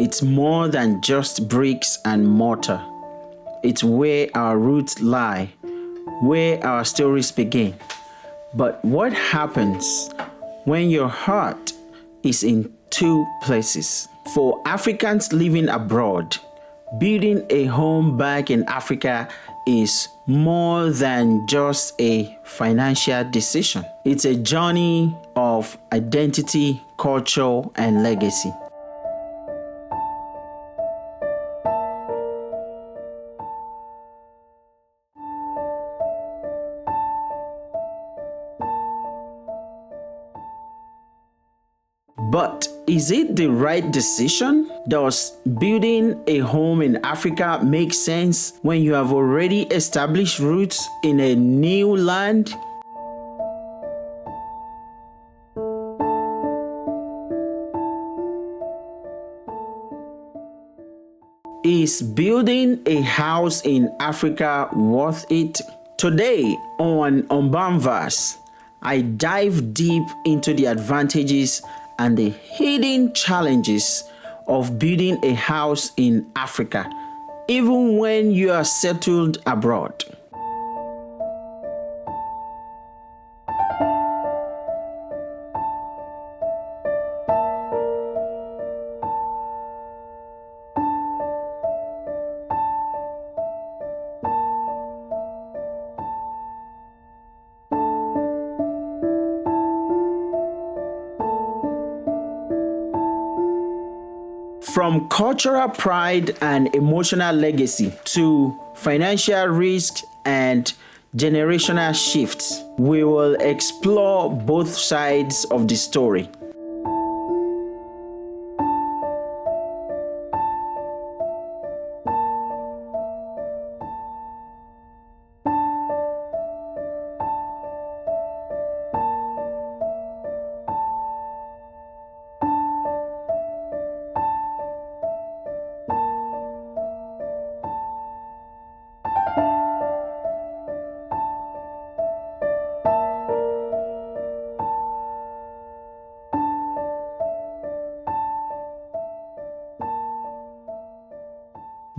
it's more than just bricks and mortar. It's where our roots lie, where our stories begin. But what happens when your heart is in two places? For Africans living abroad, building a home back in Africa is more than just a financial decision. It's a journey of identity, culture, and legacy. But is it the right decision? Does building a home in Africa make sense when you have already established roots in a new land? Is building a house in Africa worth it? Today on Umbamverse, I dive deep into the advantages and the hidden challenges of building a house in Africa, even when you are settled abroad. From cultural pride and emotional legacy to financial risk and generational shifts, we will explore both sides of the story.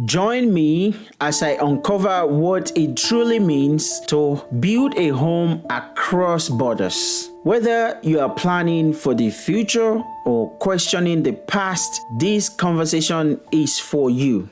Join me as I uncover what it truly means to build a home across borders. Whether you are planning for the future or questioning the past, this conversation is for you.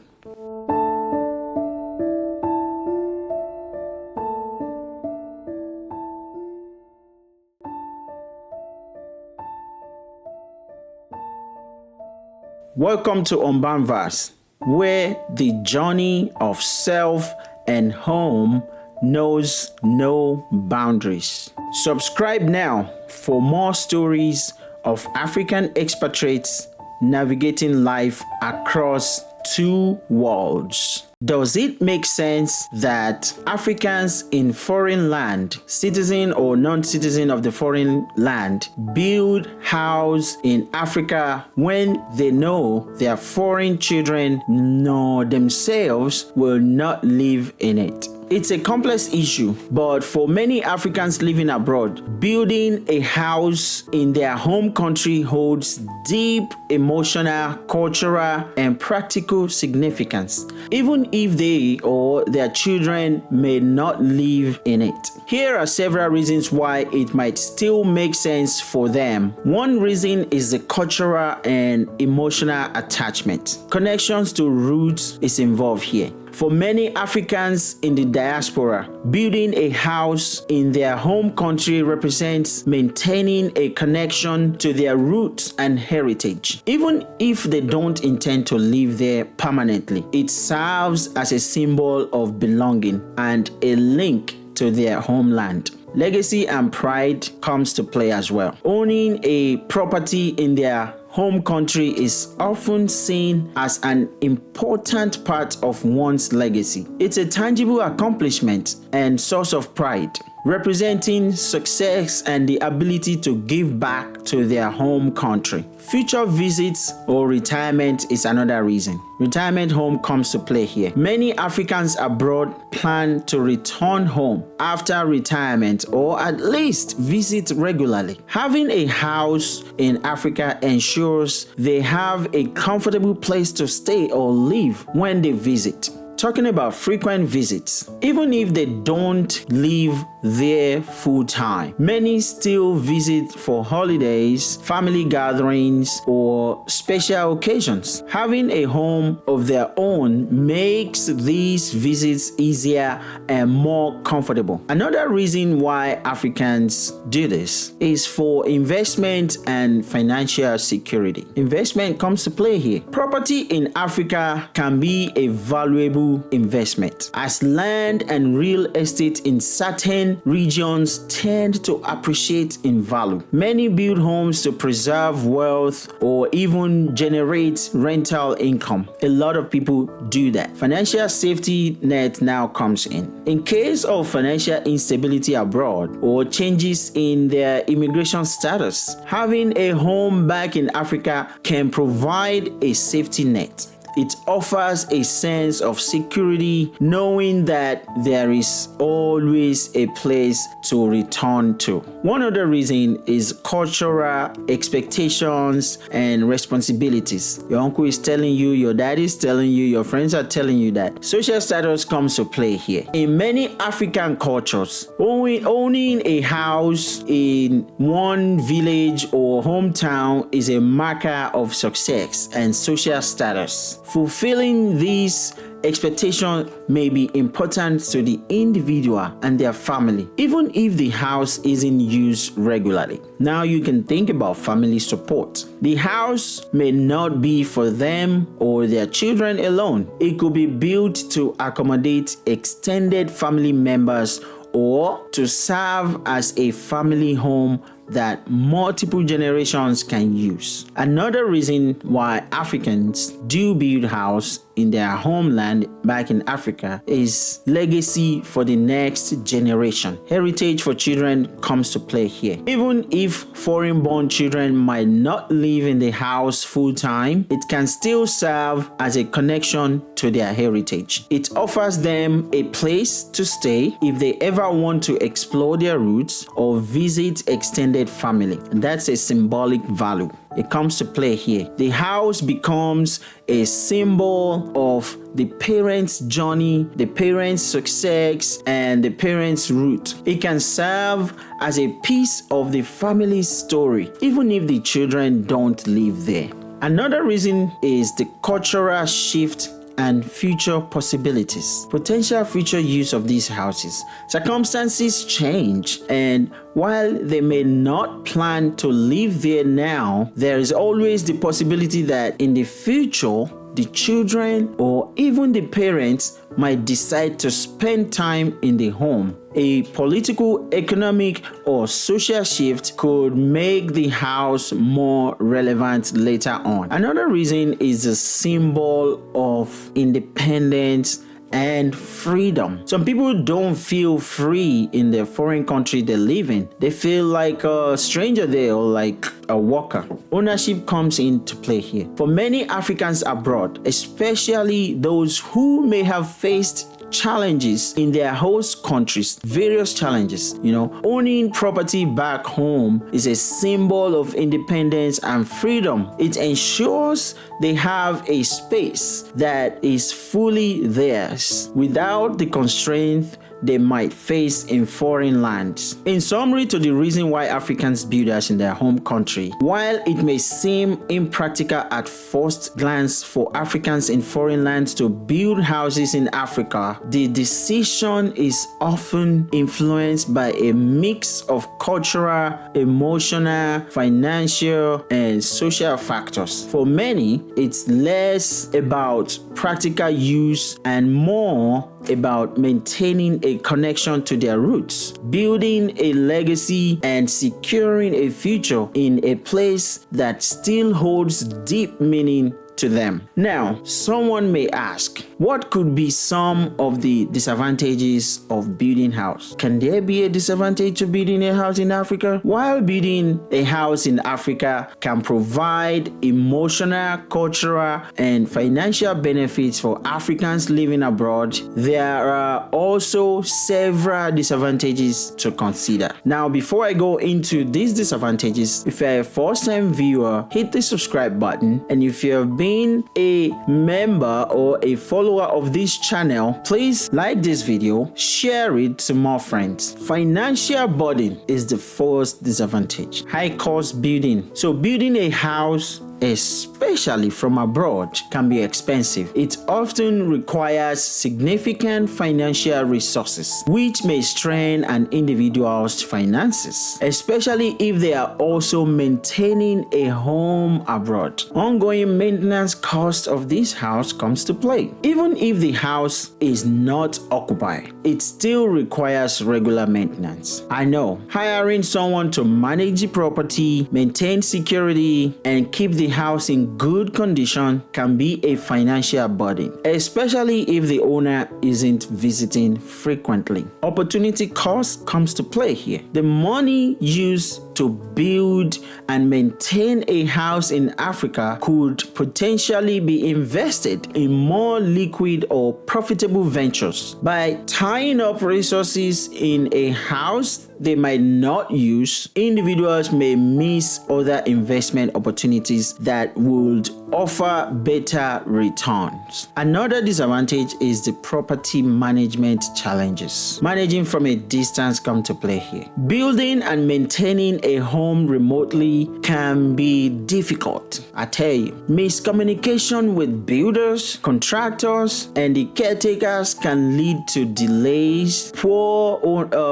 Welcome to Umbamverse, where the journey of self and home knows no boundaries. Subscribe now for more stories of African expatriates navigating life across two worlds. Does it make sense that Africans in foreign land, citizen or non-citizen of the foreign land, build house in Africa when they know their foreign children nor themselves will not live in it? It's a complex issue, but for many Africans living abroad, building a house in their home country holds deep emotional, cultural, and practical significance, even if they or their children may not live in it. Here are several reasons why it might still make sense for them. One reason is the cultural and emotional attachment. Connections to roots is involved here. For many Africans in the diaspora, building a house in their home country represents maintaining a connection to their roots and heritage. Even if they don't intend to live there permanently, it serves as a symbol of belonging and a link to their homeland. Legacy and pride comes to play as well. Owning a property in their home country is often seen as an important part of one's legacy. It's a tangible accomplishment and source of pride. representing success and the ability to give back to their home country. Future visits or retirement is another reason. Retirement home comes to play here. Many Africans abroad plan to return home after retirement or at least visit regularly. Having a house in Africa ensures they have a comfortable place to stay or live when they visit. Talking about frequent visits, even if they don't live there full time, many still visit for holidays, family gatherings, or special occasions. Having a home of their own makes these visits easier and more comfortable. Another reason why Africans do this is for investment and financial security. Investment comes to play here. Property in Africa can be a valuable investment, as land and real estate in certain regions tend to appreciate in value. Many build homes to preserve wealth or even generate rental income. A lot of people do that. Financial safety net now comes in. In case of financial instability abroad or changes in their immigration status, having a home back in Africa can provide a safety net. It offers a sense of security, knowing that there is always a place to return to. One other reason is cultural expectations and responsibilities. Your uncle is telling you, your dad is telling you, your friends are telling you that. Social status comes to play here. In many African cultures, owning a house in one village or hometown is a marker of success and social status. Fulfilling these expectations may be important to the individual and their family, even if the house isn't used regularly. Now you can think about family support. The house may not be for them or their children alone. It could be built to accommodate extended family members or to serve as a family home that multiple generations can use. Another reason why Africans do build house in their homeland back in Africa is legacy for the next generation. Heritage for children comes to play here. Even if foreign-born children might not live in the house full-time, it can still serve as a connection to their heritage. It offers them a place to stay if they ever want to explore their roots or visit extended family. And that's a symbolic value. It comes to play here. The house becomes a symbol of the parents' journey, the parents' success, and the parents' root. It can serve as a piece of the family's story, even if the children don't live there. Another reason is the cultural shift and future possibilities. Potential future use of these houses. Circumstances change, and while they may not plan to live there now, there is always the possibility that in the future, the children or even the parents might decide to spend time in the home. A political, economic, or social shift could make the house more relevant later on. Another reason is a symbol of independence and freedom. Some people don't feel free in the foreign country they live in. They feel like a stranger there or like a worker. Ownership comes into play here. For many Africans abroad, especially those who may have faced challenges in their host countries, various challenges, owning property back home is a symbol of independence and freedom. It ensures they have a space that is fully theirs without the constraint they might face in foreign lands. In summary, to the reason why Africans build houses in their home country, while it may seem impractical at first glance for Africans in foreign lands to build houses in Africa, the decision is often influenced by a mix of cultural, emotional, financial, and social factors. For many, it's less about practical use and more about maintaining a connection to their roots, building a legacy, and securing a future in a place that still holds deep meaning to them. Now, someone may ask, what could be some of the disadvantages of building house? Can there be a disadvantage to building a house in Africa? While building a house in Africa can provide emotional, cultural, and financial benefits for Africans living abroad, there are also several disadvantages to consider. Now, before I go into these disadvantages, if you're a first-time viewer, hit the subscribe button, and if you have been a member or a follower of this channel, please like this video, share it to more friends. Financial burden is the first disadvantage. High cost building. So building a house, especially from abroad, can be expensive. It often requires significant financial resources, which may strain an individual's finances, especially if they are also maintaining a home abroad. Ongoing maintenance cost of this house comes to play. Even if the house is not occupied, it still requires regular maintenance. I know hiring someone to manage the property, maintain security, and keep the house in good condition can be a financial burden, especially if the owner isn't visiting frequently. Opportunity cost comes to play here. The money used to build and maintain a house in Africa could potentially be invested in more liquid or profitable ventures. By tying up resources in a house they might not use, individuals may miss other investment opportunities that would offer better returns. Another disadvantage is the property management challenges. Managing from a distance come to play here. Building and maintaining a home remotely can be difficult. I tell you, miscommunication with builders, contractors, and the caretakers can lead to delays, poor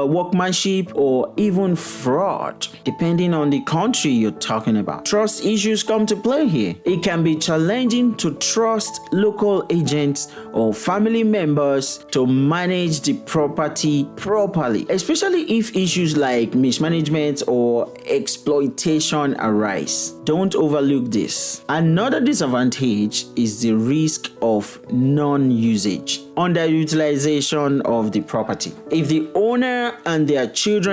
workmanship, or even fraud, depending on the country you're talking about. Trust issues come to play here. It can be challenging to trust local agents or family members to manage the property properly, especially if issues like mismanagement or exploitation arise. Don't overlook this. Another disadvantage is the risk of non-usage, underutilization of the property. If the owner and their children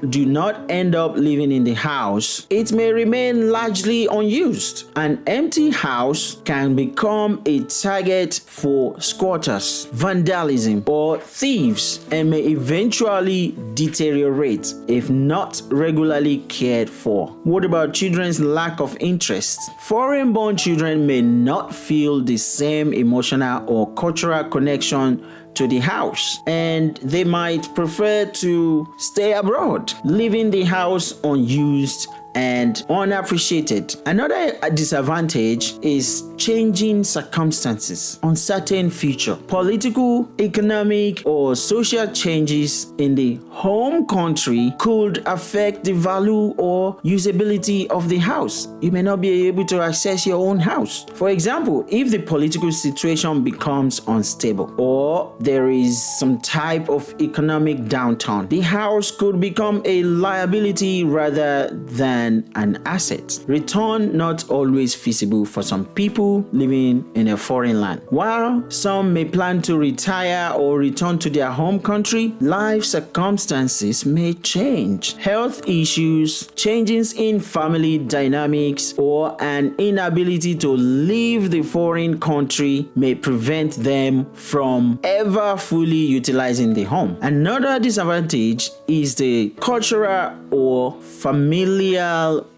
do not end up living in the house, it may remain largely unused. An empty house can become a target for squatters, vandalism, or thieves, and may eventually deteriorate if not regularly cared for. What about children's lack of interest? Foreign-born children may not feel the same emotional or cultural connection to the house, and they might prefer to stay abroad, leaving the house unused and unappreciated. Another disadvantage is changing circumstances, uncertain future. Political, economic, or social changes in the home country could affect the value or usability of the house. You may not be able to access your own house. For example, if the political situation becomes unstable or there is some type of economic downturn, the house could become a liability rather than an asset. Return not always feasible for some people living in a foreign land. While some may plan to retire or return to their home country, life circumstances may change. Health issues, changes in family dynamics, or an inability to leave the foreign country may prevent them from ever fully utilizing the home. Another disadvantage is the cultural or familial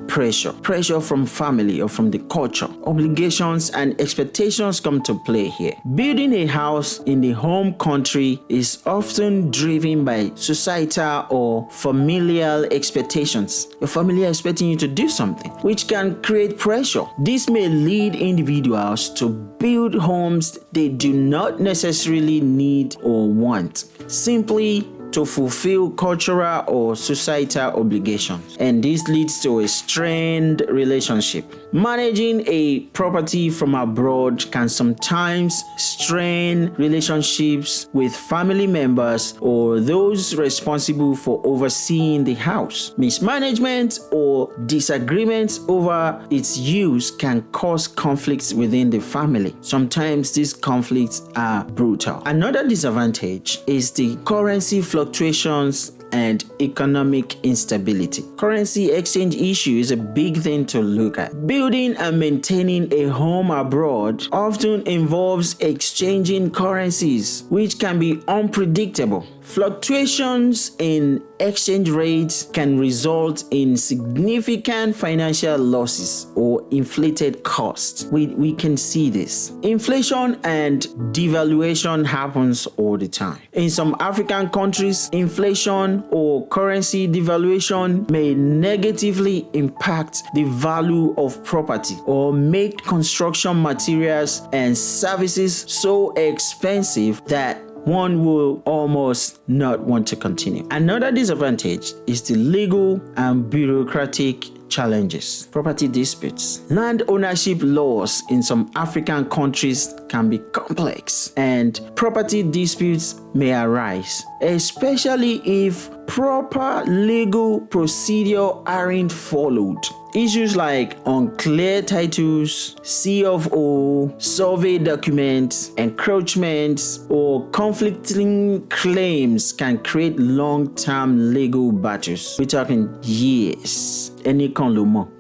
pressure from family or from the culture. Obligations and expectations come to play here. Building a house in the home country is often driven by societal or familial expectations. Your family are expecting you to do something, which can create pressure. This may lead individuals to build homes they do not necessarily need or want, simply to fulfill cultural or societal obligations, and this leads to a strained relationship. Managing a property from abroad can sometimes strain relationships with family members or those responsible for overseeing the house. Mismanagement or disagreements over its use can cause conflicts within the family. Sometimes these conflicts are brutal. Another disadvantage is the currency fluctuations and economic instability. Currency exchange issue is a big thing to look at. Building and maintaining a home abroad often involves exchanging currencies, which can be unpredictable. Fluctuations in exchange rates can result in significant financial losses or inflated costs. We can see this. Inflation and devaluation happens all the time. In some African countries, inflation or currency devaluation may negatively impact the value of property or make construction materials and services so expensive that one will almost not want to continue. Another disadvantage is the legal and bureaucratic challenges. Property disputes. Land ownership laws in some African countries can be complex, and property disputes may arise, especially if proper legal procedure aren't followed. Issues like unclear titles, C of O, survey documents, encroachments, or conflicting claims can create long-term legal battles. We're talking years.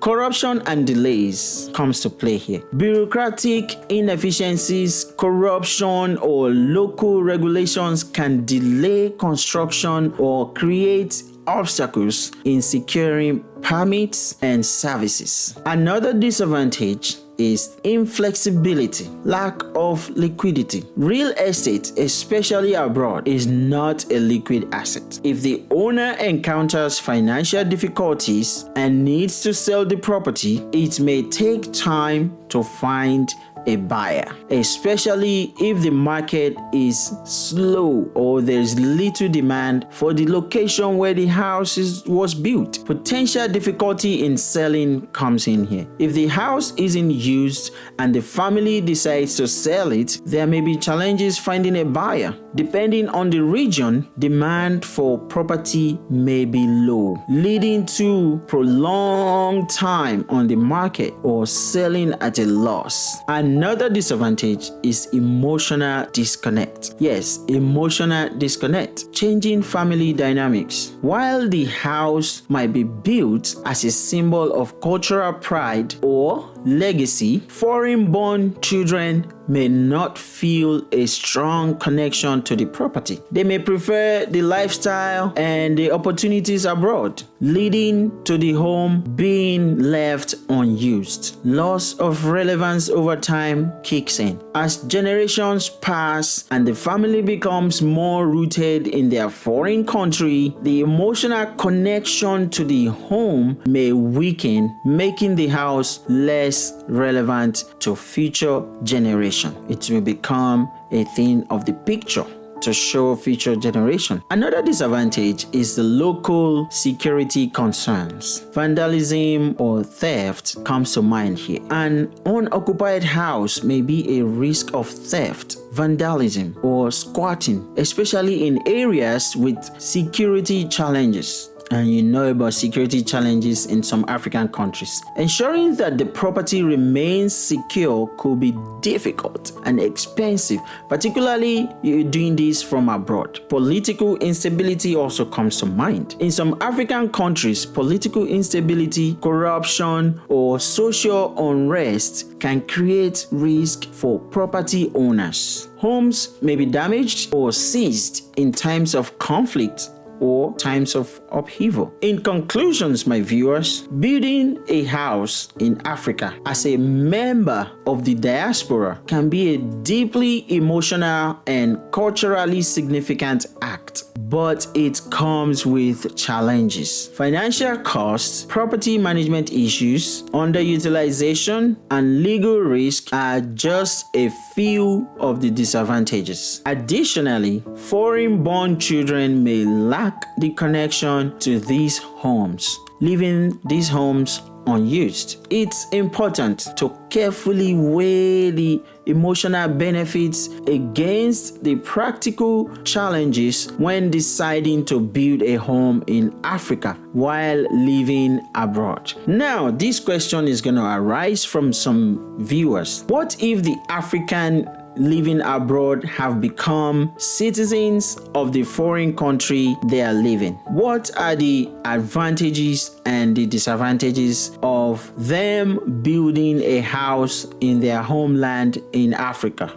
Corruption and delays comes to play here. Bureaucratic inefficiencies, corruption, or local regulations can delay construction or create obstacles in securing permits and services. Another disadvantage is inflexibility, lack of liquidity. Real estate, especially abroad, is not a liquid asset. If the owner encounters financial difficulties and needs to sell the property, it may take time to find a buyer, especially if the market is slow or there's little demand for the location where the house was built. Potential difficulty in selling comes in here. If the house isn't used and the family decides to sell it, there may be challenges finding a buyer. Depending on the region, demand for property may be low, leading to prolonged time on the market or selling at a loss. Another disadvantage is emotional disconnect. Yes, emotional disconnect. Changing family dynamics. While the house might be built as a symbol of cultural pride or legacy, foreign-born children may not feel a strong connection to the property. They may prefer the lifestyle and the opportunities abroad, leading to the home being left unused. Loss of relevance over time kicks in. As generations pass and the family becomes more rooted in their foreign country, the emotional connection to the home may weaken, making the house less relevant to future generations. It will become a thing of the picture to show future generation. Another disadvantage is the local security concerns. Vandalism or theft comes to mind here. An unoccupied house may be a risk of theft, vandalism, or squatting, especially in areas with security challenges. And you know about security challenges in some African countries. Ensuring that the property remains secure could be difficult and expensive, particularly you're doing this from abroad. Political instability also comes to mind. In some African countries, political instability, corruption, or social unrest can create risk for property owners. Homes may be damaged or seized in times of conflict or times of upheaval. In conclusions, my viewers, building a house in Africa as a member of the diaspora can be a deeply emotional and culturally significant act, but it comes with challenges. Financial costs, property management issues, underutilization, and legal risk are just a few of the disadvantages. Additionally, foreign-born children may lack the connection to these homes, leaving these homes unused. It's important to carefully weigh the emotional benefits against the practical challenges when deciding to build a home in Africa while living abroad. Now, this question is going to arise from some viewers. What if the African living abroad have become citizens of the foreign country they are living? What are the advantages and the disadvantages of them building a house in their homeland in Africa?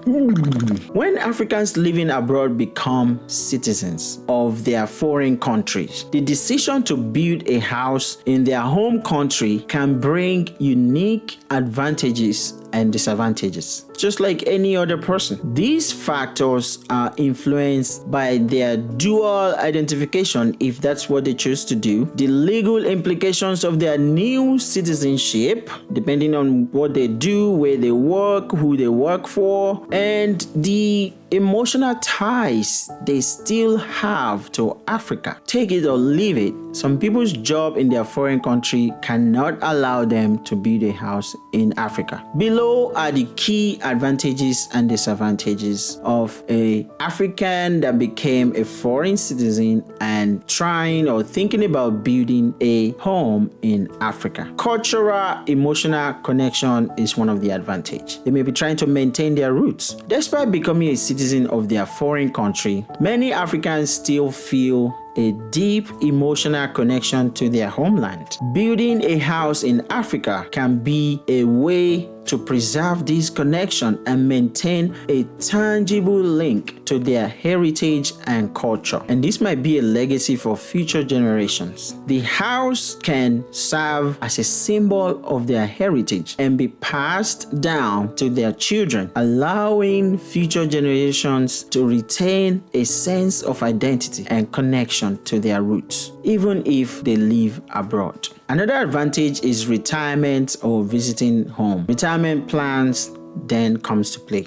When Africans living abroad become citizens of their foreign countries, the decision to build a house in their home country can bring unique advantages and disadvantages, just like any other person. These factors are influenced by their dual identification, if that's what they choose to do, the legal implications of their new citizenship, depending on what they do, where they work, who they work for, and the emotional ties they still have to Africa. Take it or leave it, some people's job in their foreign country cannot allow them to build a house in Africa. Below are the key advantages and disadvantages of an African that became a foreign citizen and trying or thinking about building a home in Africa. Cultural emotional connection is one of the advantages. They may be trying to maintain their roots. Despite becoming a citizen of their foreign country, many Africans still feel a deep emotional connection to their homeland. Building a house in Africa can be a way to preserve this connection and maintain a tangible link to their heritage and culture. And this might be a legacy for future generations. The house can serve as a symbol of their heritage and be passed down to their children, allowing future generations to retain a sense of identity and connection to their roots, even if they live abroad. Another advantage is retirement or visiting home. Retirement plans then comes to play.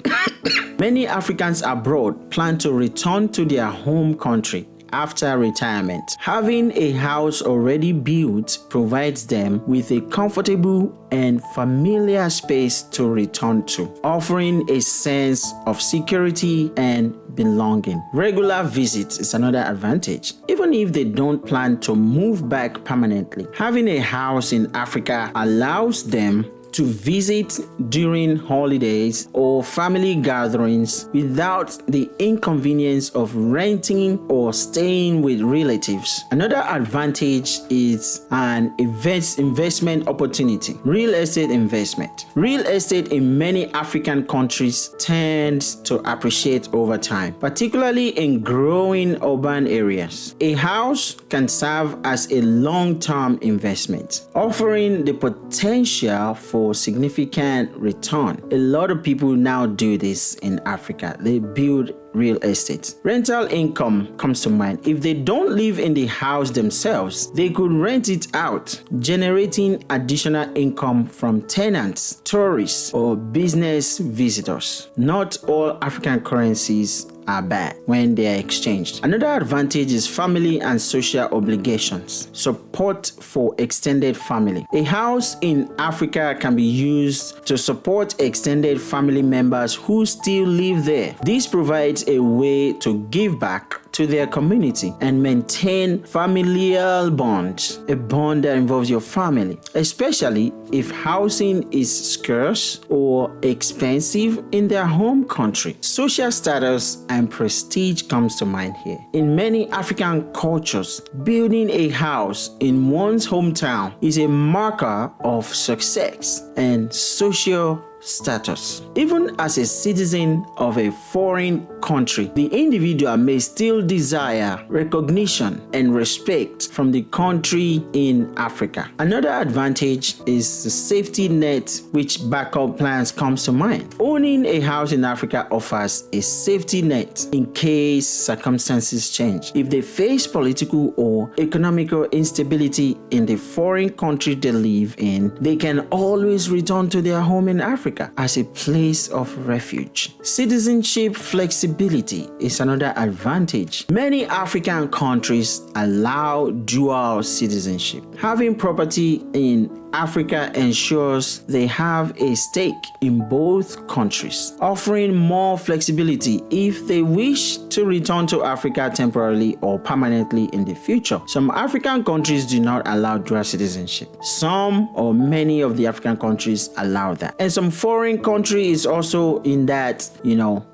Many Africans abroad plan to return to their home country after retirement. Having a house already built provides them with a comfortable and familiar space to return to, offering a sense of security and belonging. Regular visits is another advantage. Even if they don't plan to move back permanently, having a house in Africa allows them to visit during holidays or family gatherings without the inconvenience of renting or staying with relatives. Another advantage is an investment opportunity. Real estate investment. Real estate in many African countries tends to appreciate over time, particularly in growing urban areas. A house can serve as a long-term investment, offering the potential for significant return. A lot of people now do this in Africa. They build real estate. Rental income comes to mind. If they don't live in the house themselves, they could rent it out, generating additional income from tenants, tourists, or business visitors. Not all African currencies are bad when they are exchanged. Another advantage is family and social obligations. Support for extended family. A house in Africa can be used to support extended family members who still live there. This provides a way to give back to their community and maintain familial bonds, a bond that involves your family, especially if housing is scarce or expensive in their home country. Social status and prestige comes to mind here. In many African cultures, building a house in one's hometown is a marker of success and social status. Even as a citizen of a foreign country, the individual may still desire recognition and respect from the country in Africa. Another advantage is the safety net, which backup plans comes to mind. Owning a house in Africa offers a safety net in case circumstances change. If they face political or economical instability in the foreign country they live in, they can always return to their home in Africa as a place of refuge. Citizenship flexibility is another advantage. Many African countries allow dual citizenship. Having property in Africa ensures they have a stake in both countries, offering more flexibility if they wish to return to Africa temporarily or permanently in the future. Some African countries do not allow dual citizenship. Some or many of the African countries allow that. And some foreign country is also in that,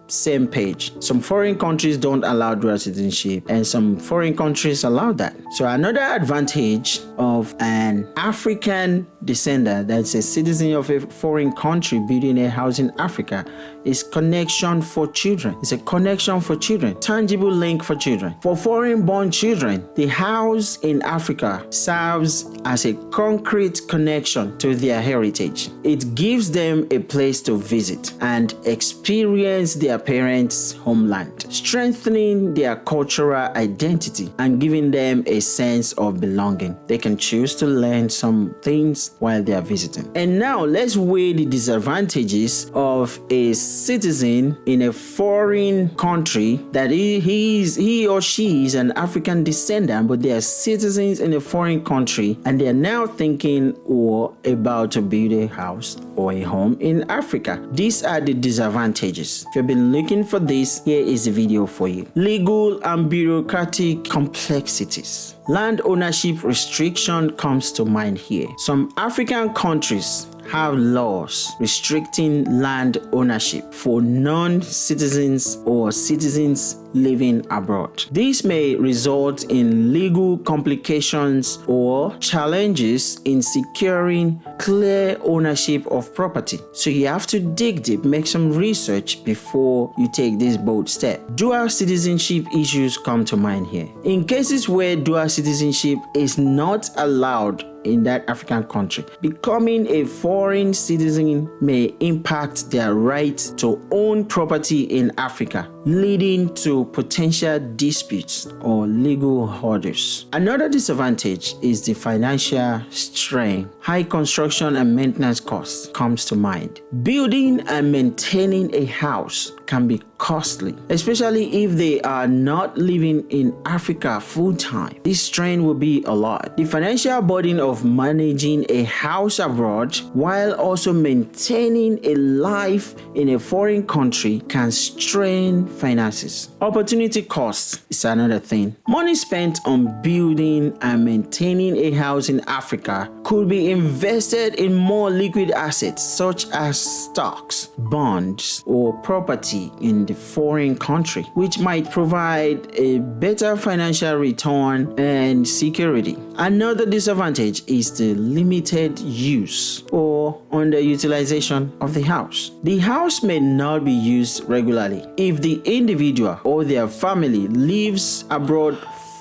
same page. Some foreign countries don't allow dual citizenship and some foreign countries allow that. So another advantage of an African descendant that's a citizen of a foreign country building a house in Africa is connection for children. It's a connection for children, tangible link for children. For foreign-born children, the house in Africa serves as a concrete connection to their heritage. It gives them a place to visit and experience their parents' homeland, strengthening their cultural identity and giving them a sense of belonging. They can choose to learn some things while they are visiting. And now let's weigh the disadvantages of a citizen in a foreign country that he or she is an African descendant, but they are citizens in a foreign country and they are now thinking or about to build a house or a home in Africa. These are the disadvantages. If you've been looking for this, here is the video for you. Legal and bureaucratic complexities. Land ownership restriction comes to mind here. Some African countries have laws restricting land ownership for non-citizens or citizens living abroad. This may result in legal complications or challenges in securing clear ownership of property. So you have to dig deep, make some research before you take this bold step. Dual citizenship issues come to mind here. In cases where dual citizenship is not allowed in that African country, becoming a foreign citizen may impact their right to own property in Africa, leading to potential disputes or legal hurdles. Another disadvantage is the financial strain. High construction and maintenance costs comes to mind. Building and maintaining a house can be costly, especially if they are not living in Africa full-time. This strain will be a lot. The financial burden of managing a house abroad while also maintaining a life in a foreign country can strain finances. Opportunity costs is another thing. Money spent on building and maintaining a house in Africa could be invested in more liquid assets such as stocks, bonds, or property in the foreign country, which might provide a better financial return and security. Another disadvantage is the limited use or underutilization of the house. The house may not be used regularly if the individual or their family lives abroad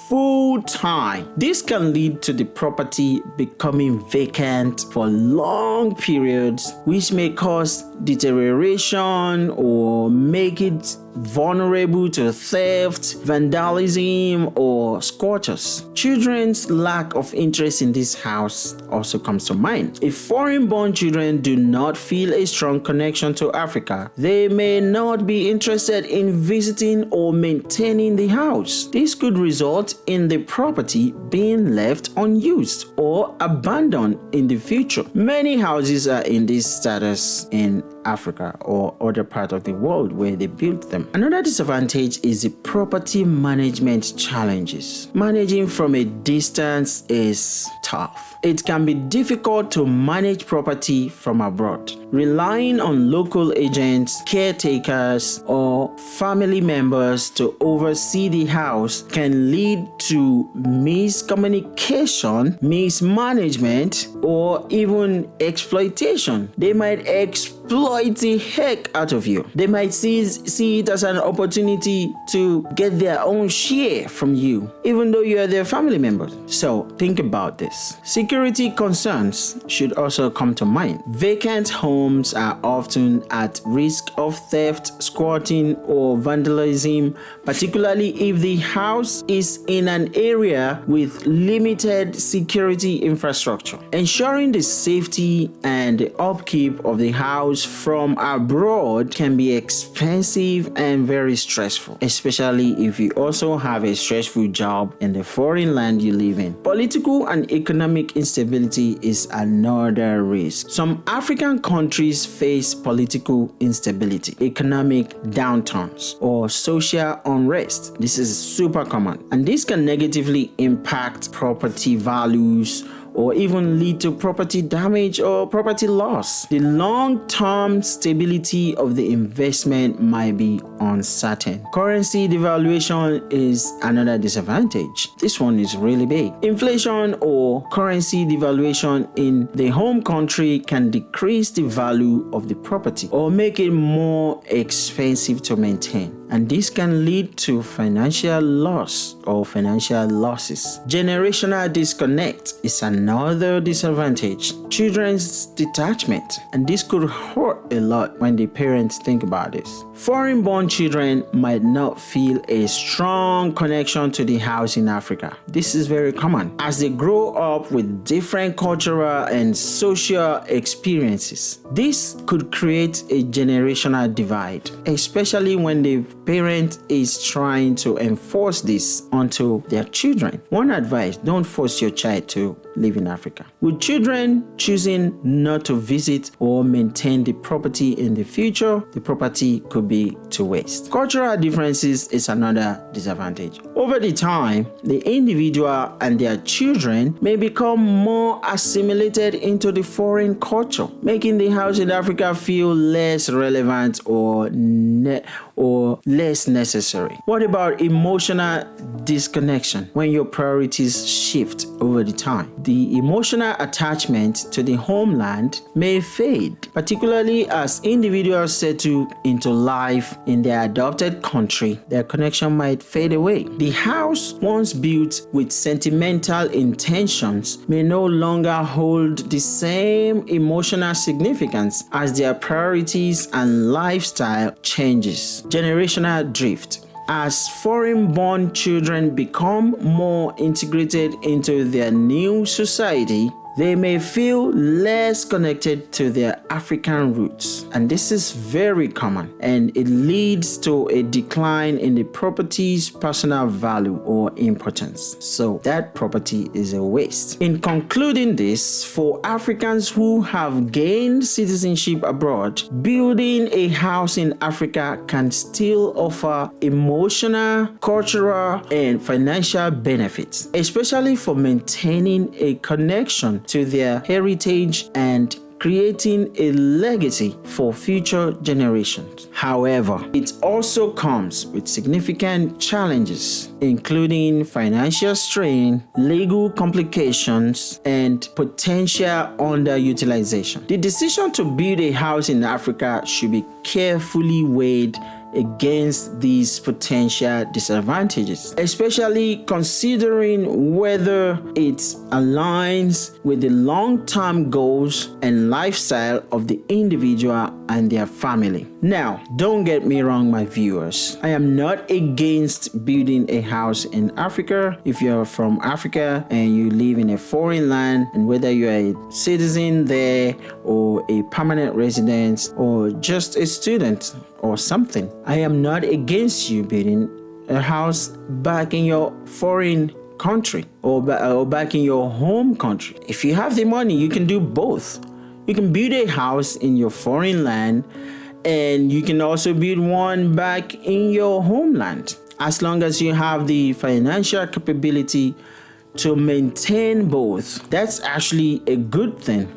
full time. This can lead to the property becoming vacant for long periods, which may cause deterioration or make it vulnerable to theft, vandalism, or squatters. Children's lack of interest in this house also comes to mind. If foreign-born children do not feel a strong connection to Africa, they may not be interested in visiting or maintaining the house. This could result in the property being left unused or abandoned in the future. Many houses are in this status in Africa or other part of the world where they built them. Another disadvantage is the property management challenges. Managing from a distance is tough. It can be difficult to manage property from abroad. Relying on local agents, caretakers, or family members to oversee the house can lead to miscommunication, mismanagement, or even exploitation. They might exploit exploit the heck out of you. They might see it as an opportunity to get their own share from you, even though you are their family members. So think about this. Security concerns should also come to mind. Vacant homes are often at risk of theft, squatting, or vandalism, particularly if the house is in an area with limited security infrastructure. Ensuring the safety and the upkeep of the house from abroad can be expensive and very stressful, especially if you also have a stressful job in the foreign land you live in. Political and economic instability is another risk. Some African countries face political instability, economic downturns, or social unrest. This is super common, and this can negatively impact property values or even lead to property damage or property loss. The long-term stability of the investment might be uncertain. Currency devaluation is another disadvantage. This one is really big. Inflation or currency devaluation in the home country can decrease the value of the property or make it more expensive to maintain, and this can lead to financial loss or financial losses. Generational disconnect is another disadvantage. Children's detachment, and this could hurt a lot when the parents think about this. Foreign-born children might not feel a strong connection to the house in Africa. This is very common as they grow up with different cultural and social experiences. This could create a generational divide, especially when the parent is trying to enforce this onto their children. One advice: don't force your child to live in Africa. With children choosing not to visit or maintain the property in the future, the property could be to waste. Cultural differences is another disadvantage. Over the time, the individual and their children may become more assimilated into the foreign culture, making the house in Africa feel less relevant or less necessary. What about emotional disconnection? When your priorities shift over the time, the emotional attachment to the homeland may fade, particularly as individuals settle into life in their adopted country. Their connection might fade away. The house once built with sentimental intentions may no longer hold the same emotional significance as their priorities and lifestyle changes. Generational drift. As foreign-born children become more integrated into their new society, they may feel less connected to their African roots, and this is very common, and it leads to a decline in the property's personal value or importance. So that property is a waste. In concluding this, for Africans who have gained citizenship abroad, building a house in Africa can still offer emotional, cultural, and financial benefits, especially for maintaining a connection to their heritage and creating a legacy for future generations. However, it also comes with significant challenges, including financial strain, legal complications, and potential underutilization. The decision to build a house in Africa should be carefully weighed against these potential disadvantages, especially considering whether it aligns with the long-term goals and lifestyle of the individual and their family. Now, don't get me wrong, my viewers. I am not against building a house in Africa. If you're from Africa and you live in a foreign land, and whether you're a citizen there or a permanent resident or just a student or something, I am not against you building a house back in your foreign country or back in your home country. If you have the money, you can do both. You can build a house in your foreign land, and you can also build one back in your homeland, as long as you have the financial capability to maintain both. That's actually a good thing.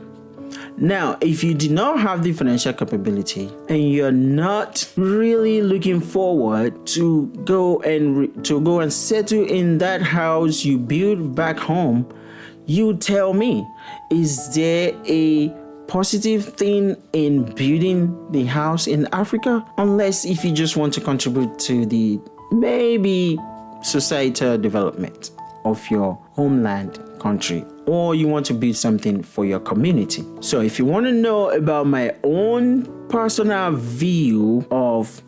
Now, if you do not have the financial capability and you're not really looking forward to go and settle in that house you build back home, you tell me, is there a positive thing in building the house in Africa, unless if you just want to contribute to the maybe societal development of your homeland country, or you want to build something for your community. So if you want to know about my own personal view of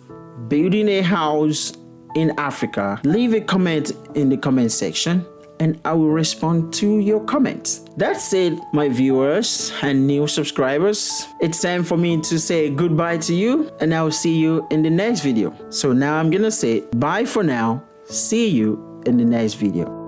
building a house in Africa, leave a comment in the comment section and I will respond to your comments. That's it, my viewers and new subscribers. It's time for me to say goodbye to you, and I will see you in the next video. So now I'm gonna say bye for now. See you in the next video.